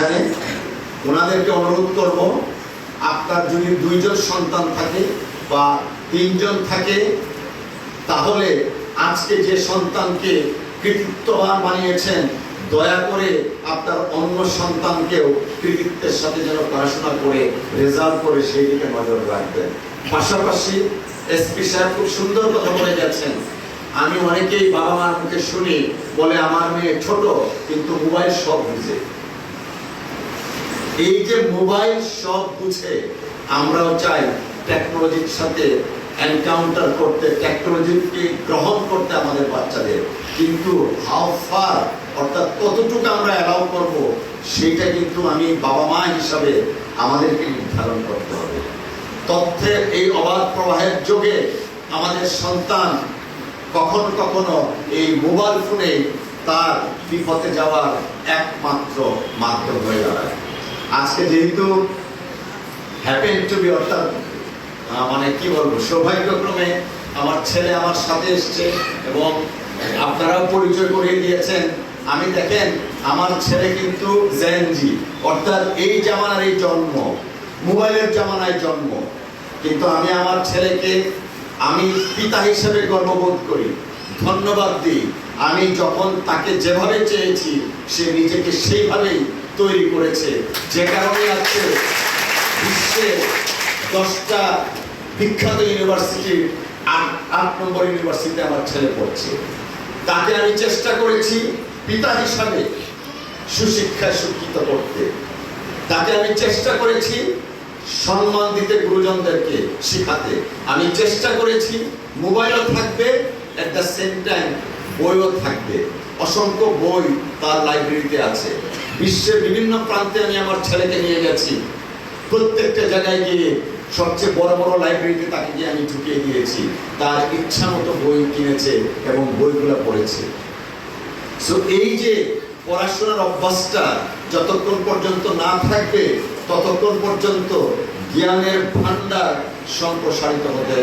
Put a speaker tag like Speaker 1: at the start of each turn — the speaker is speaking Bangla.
Speaker 1: এখানে, ওনাদেরকে অনুরোধ করব, আপনার যদি 2 জন সন্তান থাকে বা 3 জন থাকে, তাহলে আজকে যে সন্তানকে কৃতিত্ববান বানিয়েছেন, দয়া করে আপনার অন্য সন্তানকেও কৃতিত্বের সাথে যেন পড়াশোনা করে রেজাল্ট করে সেই দিকে নজর রাখবেন। পাশাপাশি এসপি সাহেব খুব সুন্দর কথা বলে গেছেন। আমি অনেকেই বাবা মার মুখে শুনি, বলে আমার মেয়ে ছোট কিন্তু মোবাইল সব বুঝে। এই যে মোবাইল সব বুঝে, আমরাও চাই টেকনোলজির সাথে এনকাউন্টার করতে, টেকনোলজিকে গ্রহণ করতে আমাদের বাচ্চাদের, কিন্তু হাউ ফার, অর্থাৎ কতটুকু আমরা অ্যালাউ করব, সেটা কিন্তু আমি বাবা মা হিসাবে আমাদেরকে নির্ধারণ করতে হবে। তথ্যের এই অবাধ প্রবাহের যুগে আমাদের সন্তান কখনো কখনো এই মোবাইল ফোনে তার বিপথে যাওয়ার একমাত্র মাধ্যম হয়ে দাঁড়ায়। আজকে যেহেতু হ্যাপেন টু বি, অর্থাৎ মানে কি বলবো, সৌভাগ্যক্রমে আমার ছেলে আমার সাথে এসছে এবং আপনারাও পরিচয় করিয়ে দিয়েছেন। আমি দেখেন, আমার ছেলে কিন্তু জেনজি, অর্থাৎ এই জামানার এই জন্ম, মোবাইলের জামানায় জন্ম, কিন্তু আমি আমার ছেলেকে আমি পিতা হিসেবে গর্ববোধ করি, ধন্যবাদ দিই। আমি যখন তাকে যেভাবে চেয়েছি, সে নিজেকে সেইভাবেই তৈরি করেছে, যে কারণে আজকে বিশ্বের 10টা বিখ্যাত ইউনিভার্সিটির 8 নম্বর ইউনিভার্সিটিতে আমার ছেলে পড়ছে। তাকে আমি চেষ্টা করেছি পিতা হিসাবে সুশিক্ষায় শিক্ষিত করতে, তাকে আমি চেষ্টা করেছি সম্মান দিতে, গুরুজনদেরকে শিখাতে। আমি চেষ্টা করেছি মোবাইলও থাকবে, এট দ্য সেম টাইম বইও থাকবে। অসংখ্য বই তার লাইব্রেরিতে আছে। বিশ্বের বিভিন্ন প্রান্তে আমি আমার ছেলেকে নিয়ে গেছি, প্রত্যেকটা জায়গায় গিয়ে সবচেয়ে বড় বড় লাইব্রেরিতে তাকে গিয়ে আমি ঢুকিয়ে দিয়েছি। তার ইচ্ছা মতো বই কিনেছে এবং বইগুলো পড়েছে। সো এই যে পড়াশোনার অভ্যাসটা যতক্ষণ পর্যন্ত না থাকবে, ততক্ষণ পর্যন্ত জ্ঞানের ভান্ডার সম্প্রসারিত হতে